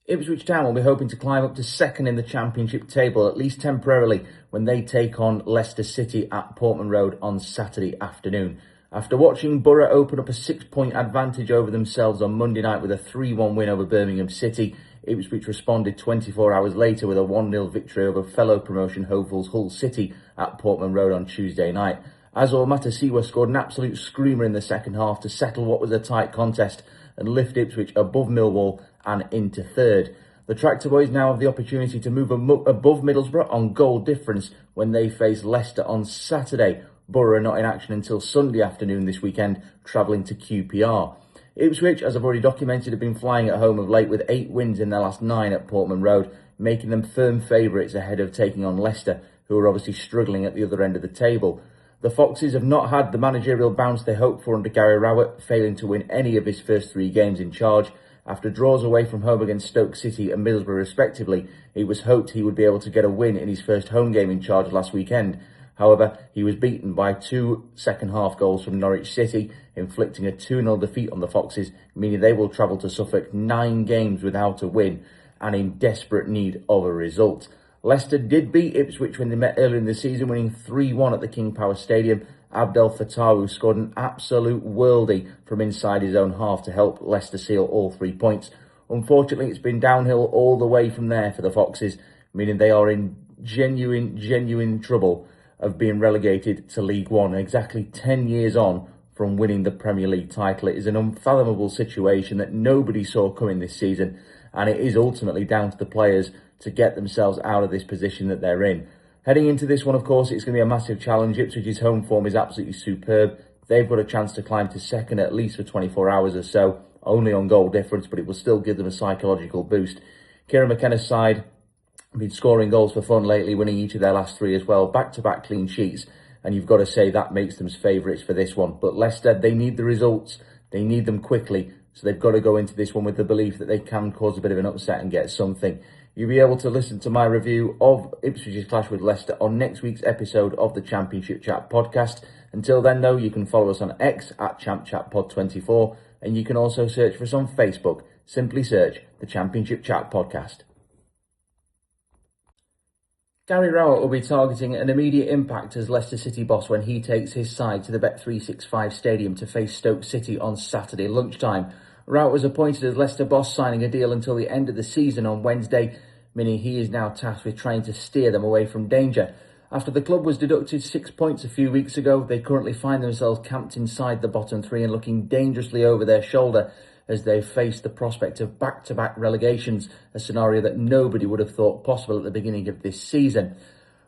Ipswich Town will be hoping to climb up to second in the Championship table, at least temporarily, when they take on Leicester City at Portman Road on Saturday afternoon. After watching Borough open up a 6-point advantage over themselves on Monday night with a 3-1 win over Birmingham City, Ipswich responded 24 hours later with a 1-0 victory over fellow promotion hopefuls Hull City at Portman Road on Tuesday night. Azor Matasiwa scored an absolute screamer in the second half to settle what was a tight contest and lift Ipswich above Millwall and into third. The Tractor Boys now have the opportunity to move above Middlesbrough on goal difference when they face Leicester on Saturday. Borough are not in action until Sunday afternoon this weekend, travelling to QPR. Ipswich, as I've already documented, have been flying at home of late with 8 wins in their last 9 at Portman Road, making them firm favourites ahead of taking on Leicester, who are obviously struggling at the other end of the table. The Foxes have not had the managerial bounce they hoped for under Gary Rowett, failing to win any of his first 3 games in charge. After draws away from home against Stoke City and Middlesbrough respectively, it was hoped he would be able to get a win in his first home game in charge last weekend. However, he was beaten by 2 second-half goals from Norwich City, inflicting a 2-0 defeat on the Foxes, meaning they will travel to Suffolk 9 games without a win and in desperate need of a result. Leicester did beat Ipswich when they met earlier in the season, winning 3-1 at the King Power Stadium. Abdel Fattah scored an absolute worldie from inside his own half to help Leicester seal all 3 points. Unfortunately, it's been downhill all the way from there for the Foxes, meaning they are in genuine trouble of being relegated to League One, exactly 10 years on from winning the Premier League title. It is an unfathomable situation that nobody saw coming this season, and it is ultimately down to the players to get themselves out of this position that they're in. Heading into this one, of course, it's going to be a massive challenge. Ipswich's home form is absolutely superb. They've got a chance to climb to second at least for 24 hours or so, only on goal difference, but it will still give them a psychological boost. Kieran McKenna's side have been scoring goals for fun lately, winning each of their last 3 as well, back-to-back clean sheets, and you've got to say that makes them favourites for this one. But Leicester, they need the results, they need them quickly, so they've got to go into this one with the belief that they can cause a bit of an upset and get something. You'll be able to listen to my review of Ipswich's clash with Leicester on next week's episode of the Championship Chat podcast. Until then, though, you can follow us on X at ChampChatPod24, and you can also search for us on Facebook. Simply search the Championship Chat podcast. Gary Rowett will be targeting an immediate impact as Leicester City boss when he takes his side to the Bet365 stadium to face Stoke City on Saturday lunchtime. Rowett was appointed as Leicester boss, signing a deal until the end of the season on Wednesday, meaning he is now tasked with trying to steer them away from danger. After the club was deducted 6 points a few weeks ago, they currently find themselves camped inside the bottom 3 and looking dangerously over their shoulder as they face the prospect of back-to-back relegations, a scenario that nobody would have thought possible at the beginning of this season.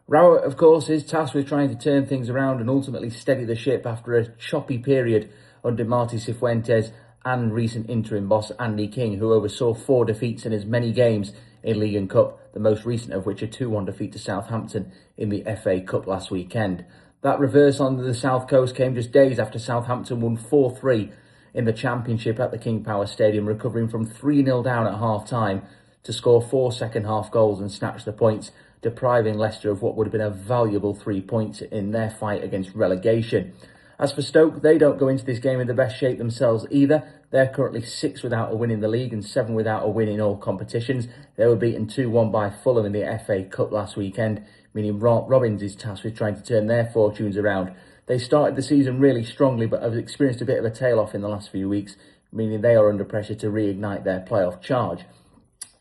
Rowett, of course, is tasked with trying to turn things around and ultimately steady the ship after a choppy period under Marty Cifuentes and recent interim boss Andy King, who oversaw 4 defeats in as many games in League and Cup, the most recent of which a 2-1 defeat to Southampton in the FA Cup last weekend. That reverse on the South Coast came just days after Southampton won 4-3 in the Championship at the King Power Stadium, recovering from 3-0 down at half-time to score 4 second-half goals and snatch the points, depriving Leicester of what would have been a valuable 3 points in their fight against relegation. As for Stoke, they don't go into this game in the best shape themselves either. They're currently 6 without a win in the league and 7 without a win in all competitions. They were beaten 2-1 by Fulham in the FA Cup last weekend, meaning Robbins is tasked with trying to turn their fortunes around. They started the season really strongly, but have experienced a bit of a tail-off in the last few weeks, meaning they are under pressure to reignite their playoff charge.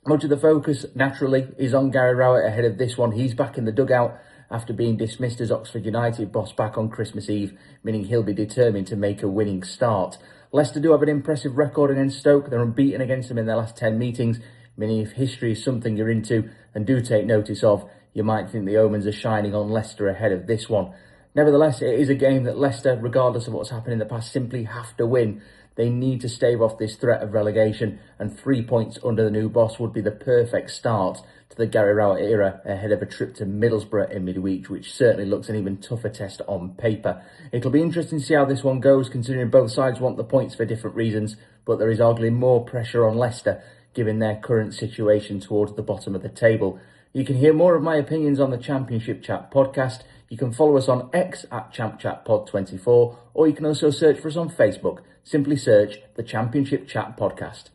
Much of the focus, naturally, is on Gary Rowett ahead of this one. He's back in the dugout after being dismissed as Oxford United boss back on Christmas Eve, meaning he'll be determined to make a winning start. Leicester do have an impressive record against Stoke. They're unbeaten against them in their last 10 meetings, meaning if history is something you're into and do take notice of, you might think the omens are shining on Leicester ahead of this one. Nevertheless, it is a game that Leicester, regardless of what's happened in the past, simply have to win. They need to stave off this threat of relegation, and 3 points under the new boss would be the perfect start to the Gary Rowett era ahead of a trip to Middlesbrough in midweek, which certainly looks an even tougher test on paper. It'll be interesting to see how this one goes, considering both sides want the points for different reasons, but there is arguably more pressure on Leicester given their current situation towards the bottom of the table. You can hear more of my opinions on the Championship Chat podcast. You can follow us on X at ChampChatPod24, or you can also search for us on Facebook. Simply search the Championship Chat podcast.